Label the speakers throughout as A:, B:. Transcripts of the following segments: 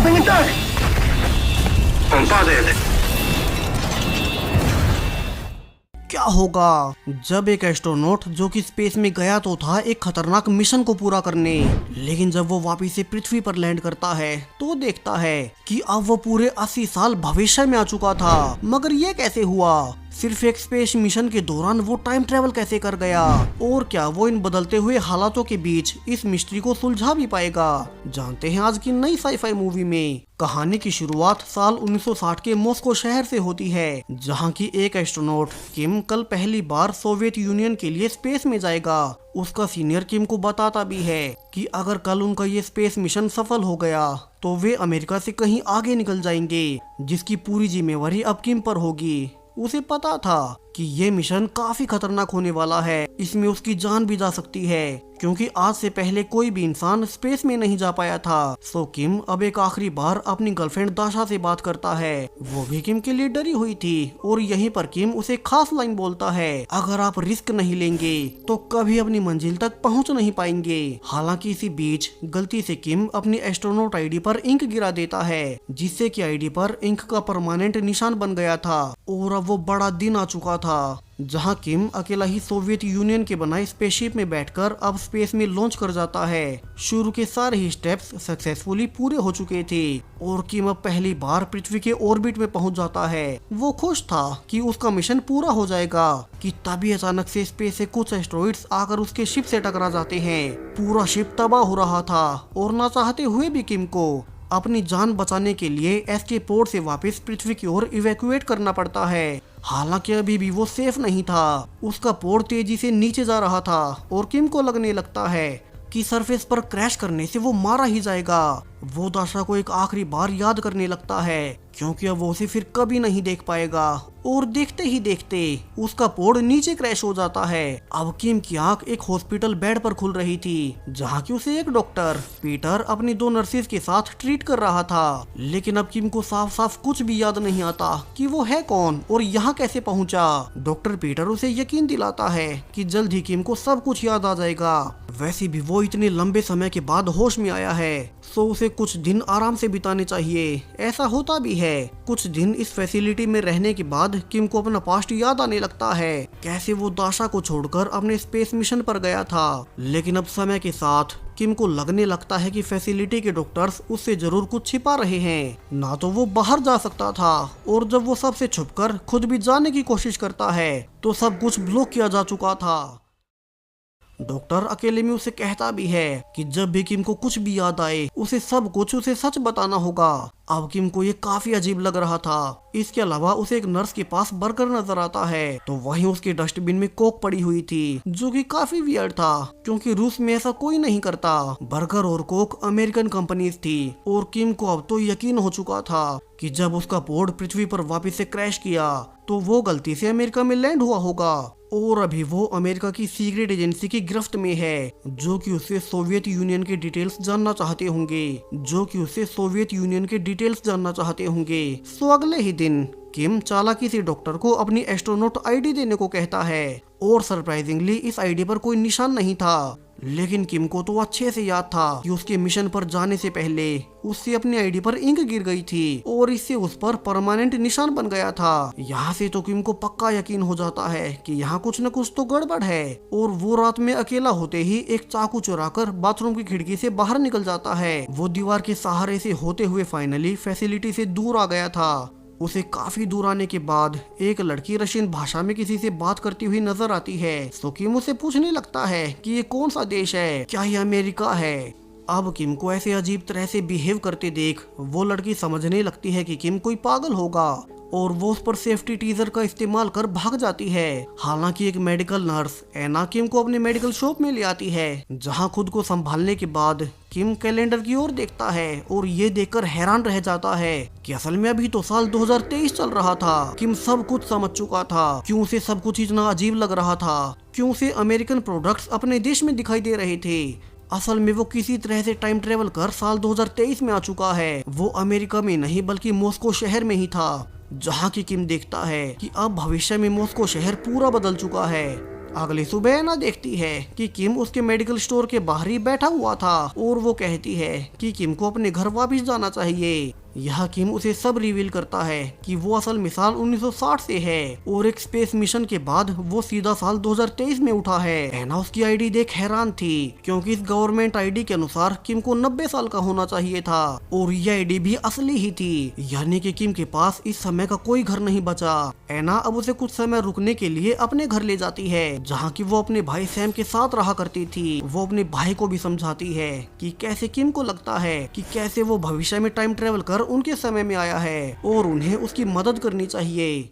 A: dropping attack!
B: Composite.
C: क्या होगा जब एक एस्ट्रोनॉट जो कि स्पेस में गया तो था एक खतरनाक मिशन को पूरा करने, लेकिन जब वो वापस से पृथ्वी पर लैंड करता है तो देखता है कि अब वो पूरे 80 साल भविष्य में आ चुका था। मगर ये कैसे हुआ? सिर्फ एक स्पेस मिशन के दौरान वो टाइम ट्रेवल कैसे कर गया? और क्या वो इन बदलते हुए हालातों के बीच इस मिस्ट्री को सुलझा भी पाएगा? जानते हैं आज की नई साई-फाई मूवी में। कहानी की शुरुआत साल 1960 के मॉस्को शहर से होती है, जहां की एक एस्ट्रोनॉट किम कल पहली बार सोवियत यूनियन के लिए स्पेस में जाएगा। उसका सीनियर किम को बताता भी है कि अगर कल उनका ये स्पेस मिशन सफल हो गया तो वे अमेरिका से कहीं आगे निकल जाएंगे, जिसकी पूरी जिम्मेवारी अब किम पर होगी। उसे पता था कि ये मिशन काफी खतरनाक होने वाला है, इसमें उसकी जान भी जा सकती है, क्योंकि आज से पहले कोई भी इंसान स्पेस में नहीं जा पाया था। सो किम अब एक आखिरी बार अपनी गर्लफ्रेंड दाशा से बात करता है। वो भी किम के लिए डरी हुई थी और यहीं पर किम उसे खास लाइन बोलता है, अगर आप रिस्क नहीं लेंगे तो कभी अपनी मंजिल तक पहुंच नहीं पाएंगे। हालांकि इसी बीच गलती से किम अपनी एस्ट्रोनॉट आईडी पर इंक गिरा देता है, जिससे कि आईडी पर इंक का परमानेंट निशान बन गया था और अब वो बड़ा दिन आ चुका था जहां किम अकेला ही सोवियत यूनियन के बनाए स्पेसशिप में बैठकर अब स्पेस में लॉन्च कर जाता है। शुरू के सारे ही स्टेप्स सक्सेसफुली पूरे हो चुके थे और किम अब पहली बार पृथ्वी के ऑर्बिट में पहुंच जाता है। वो खुश था कि उसका मिशन पूरा हो जाएगा कि तभी अचानक से स्पेस से कुछ एस्ट्रॉइड्स आकर उसके शिप से टकरा जाते हैं। पूरा शिप तबाह हो रहा था और ना चाहते हुए भी किम को अपनी जान बचाने के लिए एस्केप पोड से वापस पृथ्वी की ओर इवैक्यूएट करना पड़ता है। हालांकि अभी भी वो सेफ नहीं था। उसका पोड तेजी से नीचे जा रहा था और किम को लगने लगता है कि सरफेस पर क्रैश करने से वो मारा ही जाएगा। वो दाशा को एक आखिरी बार याद करने लगता है, क्योंकि अब वो उसे फिर कभी नहीं देख पाएगा। और देखते ही देखते उसका पोड नीचे क्रैश हो जाता है। अब किम की आंख एक हॉस्पिटल बेड पर खुल रही थी, जहाँ की उसे एक डॉक्टर पीटर अपनी 2 नर्सेज के साथ ट्रीट कर रहा था। लेकिन अब किम को साफ साफ कुछ भी याद नहीं आता कि वो है कौन और यहाँ कैसे पहुँचा। डॉक्टर पीटर उसे यकीन दिलाता है कि जल्द ही किम को सब कुछ याद आ जाएगा। वैसे भी वो इतने लंबे समय के बाद होश में आया है, सो उसे कुछ दिन आराम से बिताने चाहिए। ऐसा होता भी है। कुछ दिन इस फैसिलिटी में रहने के बाद किम को अपना पास्ट याद आने लगता है, कैसे वो दाशा को छोड़कर अपने स्पेस मिशन पर गया था। लेकिन अब समय के साथ किम को लगने लगता है कि फैसिलिटी के डॉक्टर्स उससे जरूर कुछ छिपा रहे हैं। ना तो वो बाहर जा सकता था और जब वो सबसे छुपकर खुद भी जाने की कोशिश करता है तो सब कुछ ब्लॉक किया जा चुका था। डॉक्टर अकेले में उसे कहता भी है कि जब भी किम को कुछ भी याद आए उसे सब कुछ उसे सच बताना होगा। अब किम को ये काफी अजीब लग रहा था। इसके अलावा उसे एक नर्स के पास बर्गर नजर आता है, तो वहीं उसके डस्टबिन में कोक पड़ी हुई थी, जो कि काफी वियर्ड था, क्योंकि रूस में ऐसा कोई नहीं करता। बर्गर और कोक अमेरिकन कंपनीज थी और किम को अब तो यकीन हो चुका था कि जब उसका पोड पृथ्वी पर वापस से क्रैश किया तो वो गलती से अमेरिका में लैंड हुआ होगा और अभी वो अमेरिका की सीक्रेट एजेंसी की गिरफ्त में है, जो कि उससे सोवियत यूनियन के डिटेल्स जानना चाहते होंगे। सो अगले ही दिन किम चालाकी से डॉक्टर को अपनी एस्ट्रोनॉट आईडी देने को कहता है और सरप्राइजिंगली इस आईडी पर कोई निशान नहीं था। लेकिन किम को तो अच्छे से याद था कि उसके मिशन पर जाने से पहले उससे अपनी आईडी पर इंक गिर गई थी और इससे उस पर परमानेंट निशान बन गया था। यहाँ से तो किम को पक्का यकीन हो जाता है कि यहाँ कुछ न कुछ तो गड़बड़ है और वो रात में अकेला होते ही एक चाकू चुराकर बाथरूम की खिड़की से बाहर निकल जाता है। वो दीवार के सहारे से होते हुए फाइनली फैसिलिटी से दूर आ गया था। उसे काफी दूर आने के बाद एक लड़की रशियन भाषा में किसी से बात करती हुई नजर आती है। तो किम उसे पूछने लगता है कि ये कौन सा देश है, क्या ये अमेरिका है। अब किम को ऐसे अजीब तरह से बिहेव करते देख वो लड़की समझने लगती है कि किम कोई पागल होगा और वो उस पर सेफ्टी टीजर का इस्तेमाल कर भाग जाती है। हालांकि एक मेडिकल नर्स एना किम को अपने मेडिकल शॉप में ले आती है, जहां खुद को संभालने के बाद किम कैलेंडर की ओर देखता है और ये देखकर हैरान रह जाता है कि असल में अभी तो साल 2023 चल रहा था। किम सब कुछ समझ चुका था क्यों उसे सब कुछ इतना अजीब लग रहा था, क्यों उसे अमेरिकन प्रोडक्ट्स अपने देश में दिखाई दे रहे थे। असल में वो किसी तरह से टाइम ट्रेवल कर साल 2023 में आ चुका है। वो अमेरिका में नहीं बल्कि मॉस्को शहर में ही था, जहाँ की किम देखता है कि अब भविष्य में मॉस्को शहर पूरा बदल चुका है। अगली सुबह एना देखती है कि किम उसके मेडिकल स्टोर के बाहर ही बैठा हुआ था और वो कहती है कि किम को अपने घर वापस जाना चाहिए। यह किम उसे सब रिवील करता है कि वो असल में साल 1960 से है और एक स्पेस मिशन के बाद वो सीधा साल 2023 में उठा है। एना उसकी आईडी देख हैरान थी क्योंकि इस गवर्नमेंट आईडी के अनुसार किम को 90 साल का होना चाहिए था और ये आईडी भी असली ही थी, यानी कि किम के पास इस समय का कोई घर नहीं बचा। एना अब उसे कुछ समय रुकने के लिए अपने घर ले जाती है जहाँ की वो अपने भाई सैम के साथ रहा करती थी। वो अपने भाई को भी समझाती है कि कैसे किम को लगता है कि कैसे वो भविष्य में टाइम ट्रेवल कर उनके समय में आया है और उन्हें उसकी मदद करनी चाहिए।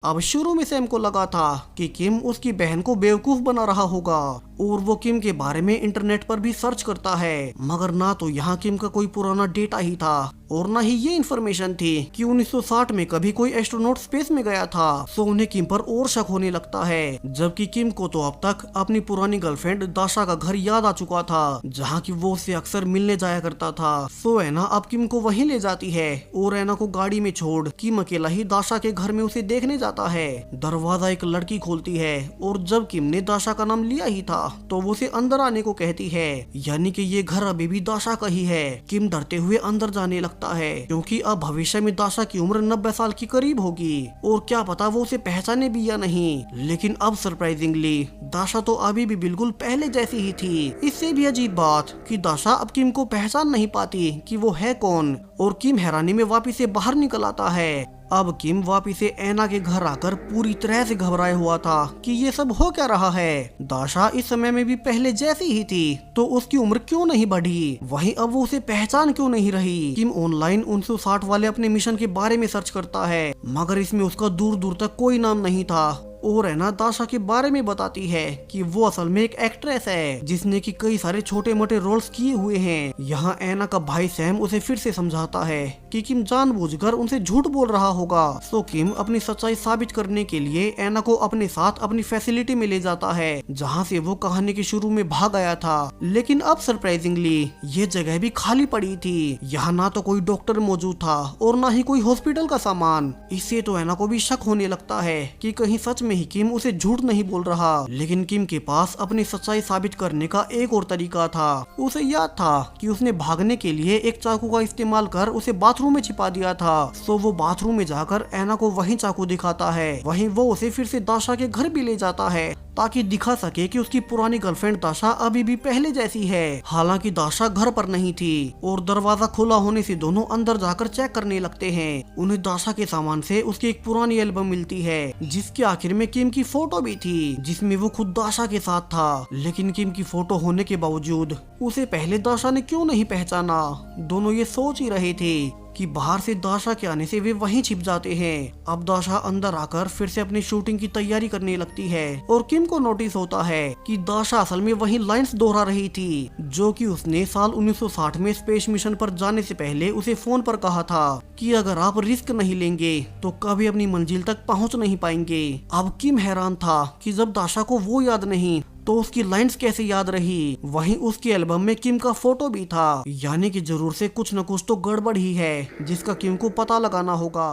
C: अब शुरू में सैम को लगा था कि किम उसकी बहन को बेवकूफ बना रहा होगा और वो किम के बारे में इंटरनेट पर भी सर्च करता है, मगर ना तो यहाँ किम का कोई पुराना डेटा ही था और ना ही ये इन्फॉर्मेशन थी कि 1960 में कभी कोई एस्ट्रोनॉट स्पेस में गया था। सो उन्हें किम पर और शक होने लगता है, जबकि किम को तो अब तक अपनी पुरानी गर्लफ्रेंड दाशा का घर याद आ चुका था जहाँ की वो उससे अक्सर मिलने जाया करता था। सो एना अब किम को वहीं ले जाती है और एना को गाड़ी में छोड़ किम अकेला ही दाशा के घर में उसे देखने जाता है। दरवाजा एक लड़की खोलती है और जब किम ने दाशा का नाम लिया ही था तो वो उसे अंदर आने को कहती है, यानी कि ये घर अभी भी दाशा का ही है। किम डरते हुए अंदर जाने लगता है क्योंकि अब भविष्य में दाशा की उम्र 90 साल की करीब होगी और क्या पता वो उसे पहचाने भी या नहीं। लेकिन अब सरप्राइजिंगली दाशा तो अभी भी बिल्कुल पहले जैसी ही थी। इससे भी अजीब बात कि दाशा अब किम को पहचान नहीं पाती कि वो है कौन और किम हैरानी में वापिस से बाहर निकल आता है। अब किम वापिस से एना के घर आकर पूरी तरह से घबराया हुआ था कि ये सब हो क्या रहा है। दाशा इस समय में भी पहले जैसी ही थी तो उसकी उम्र क्यों नहीं बढ़ी, वहीं अब वो उसे पहचान क्यों नहीं रही। किम ऑनलाइन 1960 वाले अपने मिशन के बारे में सर्च करता है मगर इसमें उसका दूर दूर तक कोई नाम नहीं था और एना दाशा के बारे में बताती है कि वो असल में एक एक्ट्रेस है जिसने की कई सारे छोटे मोटे रोल्स किए हुए हैं। यहाँ एना का भाई सैम उसे फिर से समझाता है कि किम जानबूझकर उनसे झूठ बोल रहा होगा। सो किम अपनी सच्चाई साबित करने के लिए एना को अपने साथ अपनी फैसिलिटी में ले जाता है जहाँ से वो कहानी के शुरू में भाग आया था। लेकिन अब सरप्राइजिंगली ये जगह भी खाली पड़ी थी। यहाँ ना तो कोई डॉक्टर मौजूद था और ना ही कोई हॉस्पिटल का सामान। इससे तो एना को भी शक होने लगता है कि कहीं सच में ही किम उसे झूठ नहीं बोल रहा। लेकिन किम के पास अपनी सच्चाई साबित करने का एक और तरीका था। उसे याद था कि उसने भागने के लिए एक चाकू का इस्तेमाल कर उसे बाथरूम में छिपा दिया था। सो वो बाथरूम में जाकर एना को वही चाकू दिखाता है। वहीं वो उसे फिर से दाशा के घर भी ले जाता है ताकि दिखा सके कि उसकी पुरानी गर्लफ्रेंड दाशा अभी भी पहले जैसी है। हालांकि दाशा घर पर नहीं थी और दरवाजा खुला होने से दोनों अंदर जाकर चेक करने लगते हैं। उन्हें दाशा के सामान से उसकी एक पुरानी एल्बम मिलती है जिसके आखिर में किम की फोटो भी थी जिसमें वो खुद दाशा के साथ था। लेकिन किम की फोटो होने के बावजूद उसे पहले दाशा ने क्यों नहीं पहचाना। दोनों ये सोच ही रहे थे कि बाहर से दाशा के आने से वे वहीं छिप जाते हैं। अब दाशा अंदर आकर फिर से अपनी शूटिंग की तैयारी करने लगती है और किम को नोटिस होता है कि दाशा असल में वही लाइंस दोहरा रही थी जो कि उसने साल 1960 में स्पेस मिशन पर जाने से पहले उसे फोन पर कहा था कि अगर आप रिस्क नहीं लेंगे तो कभी अपनी मंजिल तक पहुंच नहीं पाएंगे। अब किम हैरान था कि जब दाशा को वो याद नहीं तो उसकी लाइंस कैसे याद रही। वहीं उसके एल्बम में किम का फोटो भी था, यानी कि जरूर से कुछ न कुछ तो गड़बड़ ही है जिसका किम को पता लगाना होगा।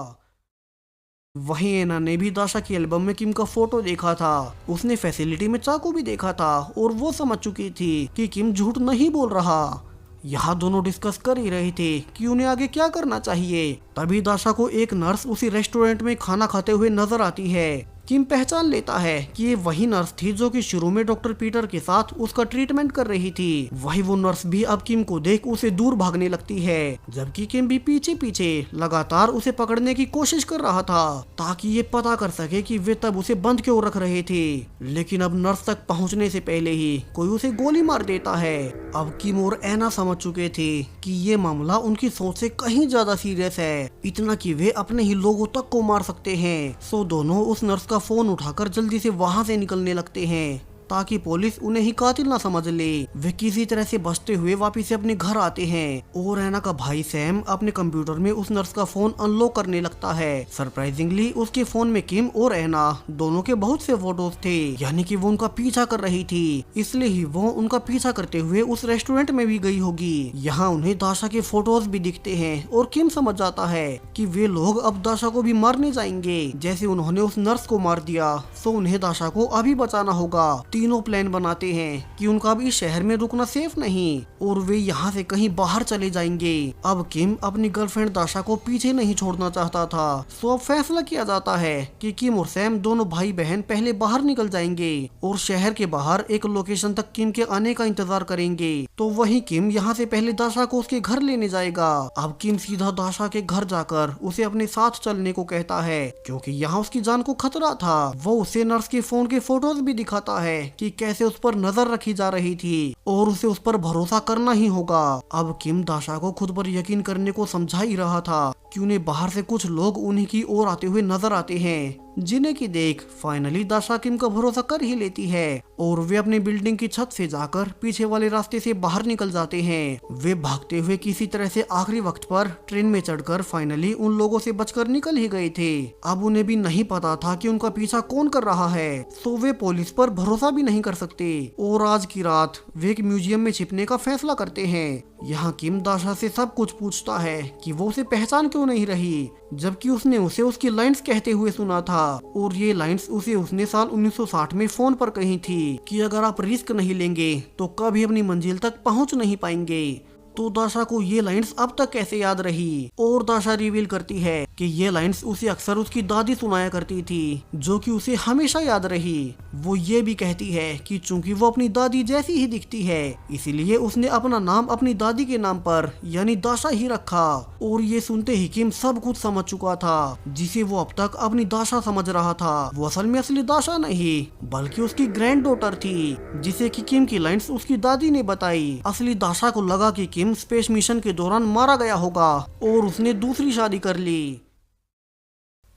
C: वहीं एना ने भी दाशा की एल्बम में किम का फोटो देखा था। उसने फैसिलिटी में चाकू भी देखा था और वो समझ चुकी थी कि किम झूठ नहीं बोल रहा। यहाँ दोनों डिस्कस कर ही रहे थे कि उन्हें आगे क्या करना चाहिए। तभी दाशा को एक नर्स उसी रेस्टोरेंट में खाना खाते हुए नजर आती है। किम पहचान लेता है कि ये वही नर्स थी जो कि शुरू में डॉक्टर पीटर के साथ उसका ट्रीटमेंट कर रही थी। वही वो नर्स भी अब किम को देख उसे दूर भागने लगती है, जबकि किम भी पीछे पीछे लगातार उसे पकड़ने की कोशिश कर रहा था ताकि ये पता कर सके कि वे तब उसे बंद क्यों रख रहे थे। लेकिन अब नर्स तक पहुँचने से पहले ही कोई उसे गोली मार देता है। अब किम और एना समझ चुके थे कि ये मामला उनकी सोच से कहीं ज्यादा सीरियस है, इतना कि वे अपने ही लोगों तक को मार सकते हैं। सो दोनों उस नर्स का फोन उठाकर जल्दी से वहां से निकलने लगते हैं ताकि पुलिस उन्हें ही कातिल ना समझ ले। वे किसी तरह से बचते हुए वापिस से अपने घर आते हैं और ऐना का भाई सैम अपने कंप्यूटर में उस नर्स का फोन अनलॉक करने लगता है। सरप्राइजिंगली उसके फोन में किम और ऐना दोनों के बहुत से फोटोज थे, यानी कि वो उनका पीछा कर रही थी, इसलिए ही वो उनका पीछा करते हुए उस रेस्टोरेंट में भी गई होगी। यहाँ उन्हें दाशा के फोटोज भी दिखते हैं और किम समझ जाता है कि वे लोग अब दाशा को भी मारने जाएंगे, जैसे उन्होंने उस नर्स को मार दिया। तो उन्हें दाशा को अभी बचाना होगा। तीनों प्लान बनाते हैं कि उनका अब इस शहर में रुकना सेफ नहीं और वे यहाँ से कहीं बाहर चले जाएंगे। अब किम अपनी गर्लफ्रेंड दाशा को पीछे नहीं छोड़ना चाहता था, तो अब फैसला किया जाता है कि किम और सैम दोनों भाई बहन पहले बाहर निकल जाएंगे और शहर के बाहर एक लोकेशन तक किम के आने का इंतजार करेंगे। तो वहीं किम यहाँ से पहले दाशा को उसके घर लेने जाएगा। अब किम सीधा दाशा के घर जाकर उसे अपने साथ चलने को कहता है, क्योंकि यहाँ उसकी जान को खतरा था। वो उसे नर्स के फोन के फोटोज भी दिखाता है कि कैसे उस पर नजर रखी जा रही थी और उसे उस पर भरोसा करना ही होगा। अब किम दाशा को खुद पर यकीन करने को समझा ही रहा था कि उन्हें बाहर से कुछ लोग उन्हीं की ओर आते हुए नजर आते हैं, जिन्हें की देख फाइनली दाशा किम का भरोसा कर ही लेती है और वे अपनी बिल्डिंग की छत से जाकर पीछे वाले रास्ते से बाहर निकल जाते हैं। वे भागते हुए किसी तरह से आखिरी वक्त पर ट्रेन में चढ़कर फाइनली उन लोगों से बचकर निकल ही गए थे। अब उन्हें भी नहीं पता था कि उनका पीछा कौन कर रहा है, तो वे पुलिस पर भरोसा भी नहीं कर सकते और आज की रात वे एक म्यूजियम में छिपने का फैसला करते हैं। यहाँ किम दाशा से सब कुछ पूछता है कि वो उसे पहचान क्यों नहीं रही, जबकि उसने उसे उसकी लाइंस कहते हुए सुना था और ये लाइंस उसे उसने साल 1960 में फोन पर कही थी कि अगर आप रिस्क नहीं लेंगे तो कभी अपनी मंजिल तक पहुंच नहीं पाएंगे। तो दाशा को ये लाइंस अब तक कैसे याद रही और दाशा रिवील करती है कि ये लाइंस उसे अक्सर उसकी दादी सुनाया करती थी, जो कि उसे हमेशा याद रही। वो ये भी कहती है कि चूंकि वो अपनी दादी जैसी ही दिखती है, इसीलिए उसने अपना नाम अपनी दादी के नाम पर यानी दाशा ही रखा। और ये सुनते ही किम सब कुछ समझ चुका था, जिसे वो अब तक अपनी दाशा समझ रहा था। वो असल में असली दाशा नहीं बल्कि उसकी ग्रैंड डॉटर थी, जिसे कि किम की लाइंस उसकी दादी ने बताई। असली दाशा को लगा कि किम स्पेस मिशन के दौरान मारा गया होगा और उसने दूसरी शादी कर ली।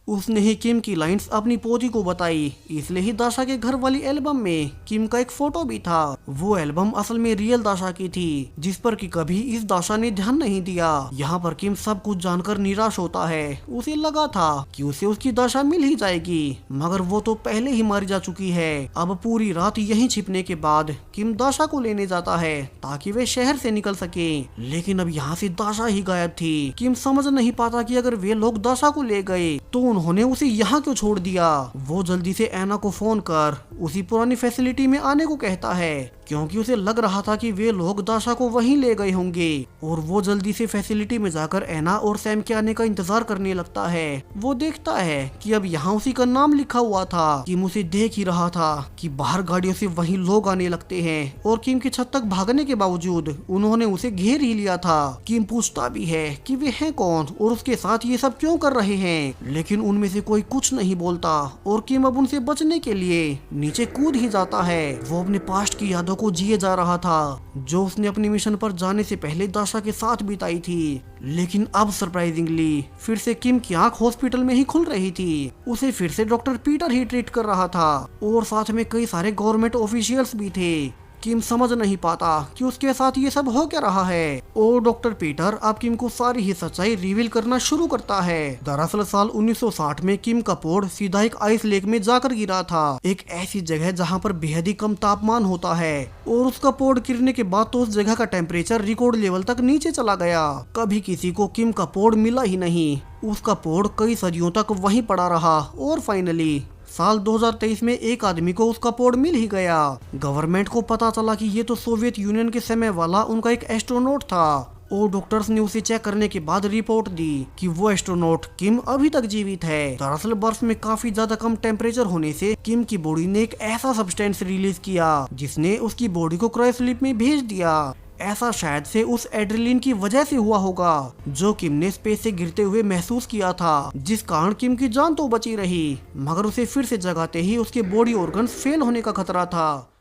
C: उसने ही किम की लाइंस अपनी पोती को बताई, इसलिए ही दाशा के घर वाली एल्बम में किम का एक फोटो भी था। वो एल्बम असल में रियल दाशा की थी, जिस पर कि कभी इस दाशा ने ध्यान नहीं दिया। यहाँ पर किम सब कुछ जानकर निराश होता है। उसे लगा था कि उसे उसकी दाशा मिल ही जाएगी, मगर वो तो पहले ही मारी जा चुकी है। अब पूरी रात यहीं छिपने के बाद किम दाशा को लेने जाता है ताकि वे शहर से निकल सके, लेकिन अब यहाँ से दाशा ही गायब थी। किम समझ नहीं पाता कि अगर वे लोग दाशा को ले गए तो उन्होंने उसे यहाँ क्यों छोड़ दिया। वो जल्दी से ऐना को फोन कर उसी पुरानी फैसिलिटी में आने को कहता है, क्योंकि उसे लग रहा था कि वे लोग दाशा को वहीं ले गए होंगे। और वो जल्दी से फैसिलिटी में जाकर ऐना और सैम के आने का इंतजार करने लगता है। वो देखता है कि अब यहाँ उसी का नाम लिखा हुआ था। किम उसे देख ही रहा था कि बाहर गाड़ियों से वहीं लोग आने लगते हैं और किम की छत तक भागने के बावजूद उन्होंने उसे घेर ही लिया था। किम पूछता भी है कि वे हैं कौन और उसके साथ ये सब क्यों कर रहे हैं, लेकिन उनमें से कोई कुछ नहीं बोलता और किम अब उनसे बचने के लिए नीचे कूद ही जाता है। वो अपने पास्ट की यादों को जिए जा रहा था, जो उसने अपनी मिशन पर जाने से पहले दाशा के साथ बिताई थी। लेकिन अब सरप्राइजिंगली फिर से किम की आंख हॉस्पिटल में ही खुल रही थी। उसे फिर से डॉक्टर पीटर ही ट्रीट कर रहा था और साथ में कई सारे गवर्नमेंट ऑफिशियल्स भी थे। किम समझ नहीं पाता कि उसके साथ ये सब हो क्या रहा है और डॉक्टर पीटर अब किम को सारी ही सच्चाई रिवील करना शुरू करता है। दरअसल साल 1960 में किम का पोड सीधा एक आइस लेक में जाकर गिरा था, एक ऐसी जगह जहां पर बेहद ही कम तापमान होता है। और उसका पोड गिरने के बाद तो उस जगह का टेम्परेचर रिकॉर्ड लेवल तक नीचे चला गया। कभी किसी को किम का पोड मिला ही नहीं। उसका पोड कई सदियों तक वहीं पड़ा रहा और फाइनली साल 2023 में एक आदमी को उसका पोड मिल ही गया। गवर्नमेंट को पता चला कि ये तो सोवियत यूनियन के समय वाला उनका एक एस्ट्रोनॉट था और डॉक्टर्स ने उसे चेक करने के बाद रिपोर्ट दी कि वो एस्ट्रोनॉट किम अभी तक जीवित है। दरअसल बर्फ में काफी ज्यादा कम टेम्परेचर होने से किम की बॉडी ने एक ऐसा सब्सटेंस रिलीज किया जिसने उसकी बॉडी को क्रायोस्लीप में भेज दिया। ऐसा शायद से उस एड्रेलिन की वजह से हुआ होगा जो किम ने स्पेस से गिरते हुए महसूस किया था, जिस कारण किम की जान तो बची रही, मगर उसे फिर से जगाते ही उसके बॉडी ऑर्गन्स फेल होने का खतरा था।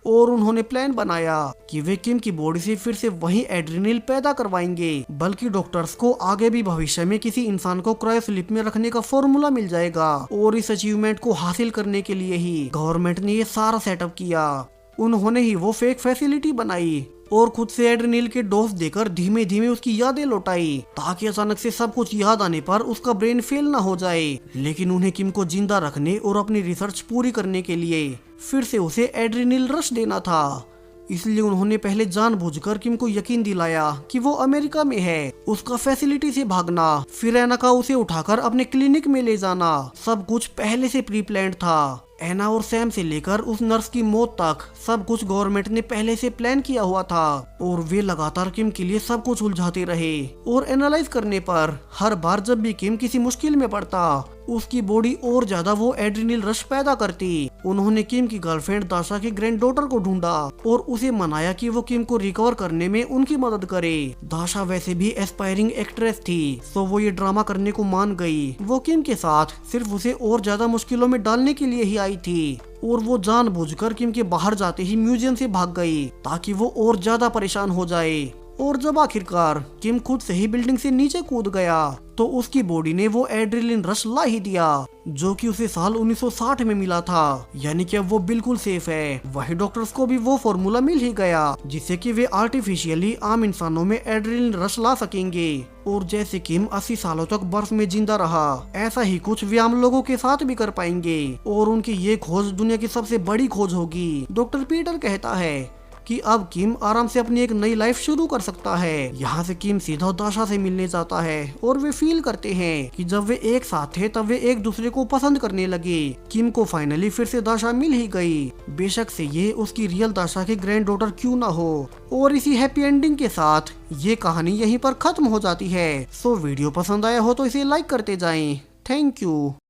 C: और उन्होंने प्लान बनाया कि वे किम की बॉडी से फिर से वही एड्रेनल पैदा करवाएंगे, बल्कि डॉक्टर्स को आगे भी भविष्य में किसी इंसान को क्रायो स्लीप में रखने का फॉर्मूला मिल जाएगा। और इस अचीवमेंट को हासिल करने के लिए ही गवर्नमेंट ने ये सारा सेटअप किया। उन्होंने ही वो फेक फैसिलिटी बनाई और खुद से एड्रेनल के डोज देकर धीमे धीमे उसकी यादें लौटाई, ताकि अचानक से सब कुछ याद आने पर उसका ब्रेन फेल ना हो जाए। लेकिन उन्हें किम को जिंदा रखने और अपनी रिसर्च पूरी करने के लिए फिर से उसे एड्रेनल रश देना था। इसलिए उन्होंने पहले जानबूझकर किम को यकीन दिलाया कि वो अमेरिका में है, उसका फैसिलिटी से भागना, फिर एना का उसे उठाकर अपने क्लिनिक में ले जाना, सब कुछ पहले से प्री प्लान्ड था। एना और सैम से लेकर उस नर्स की मौत तक सब कुछ गवर्नमेंट ने पहले से प्लान किया हुआ था। और वे लगातार किम के लिए सब कुछ उलझाते रहे और एनालाइज करने पर हर बार जब भी किम किसी मुश्किल में पड़ता, उसकी बॉडी और ज्यादा वो एड्रेनल रश पैदा करती। उन्होंने किम की गर्लफ्रेंड दाशा की ग्रैंड डॉटर को ढूंढा और उसे मनाया कि वो किम को रिकवर करने में उनकी मदद करे। दाशा वैसे भी एस्पायरिंग एक्ट्रेस थी, तो वो ये ड्रामा करने को मान गई। वो किम के साथ सिर्फ उसे और ज्यादा मुश्किलों में डालने के लिए ही आई थी और वो जानबूझकर किम के बाहर जाते ही म्यूजियम से भाग गई, ताकि वो और ज्यादा परेशान हो जाए। और जब आखिरकार किम खुद से ही बिल्डिंग से नीचे कूद गया, तो उसकी बॉडी ने वो एड्रेनलिन रश ला ही दिया, जो कि उसे साल 1960 में मिला था। यानी कि अब वो बिल्कुल सेफ है। वही डॉक्टर्स को भी वो फॉर्मूला मिल ही गया, जिससे कि वे आर्टिफिशियली आम इंसानों में एड्रेनलिन रश ला सकेंगे। और जैसे किम 80 सालों तक बर्फ में जिंदा रहा, ऐसा ही कुछ वे आम लोगों के साथ भी कर पाएंगे। और उनकी ये खोज दुनिया की सबसे बड़ी खोज होगी। डॉक्टर पीटर कहता है कि अब किम आराम से अपनी एक नई लाइफ शुरू कर सकता है। यहाँ से किम सीधा दाशा से मिलने जाता है और वे फील करते हैं कि जब वे एक साथ थे तब वे एक दूसरे को पसंद करने लगे। किम को फाइनली फिर से दाशा मिल ही गई, बेशक से ये उसकी रियल दाशा की ग्रैंड डॉटर क्यों ना हो। और इसी हैप्पी एंडिंग के साथ ये कहानी यहीं पर खत्म हो जाती है। सो वीडियो पसंद आया हो तो इसे लाइक करते जाएं। Thank you.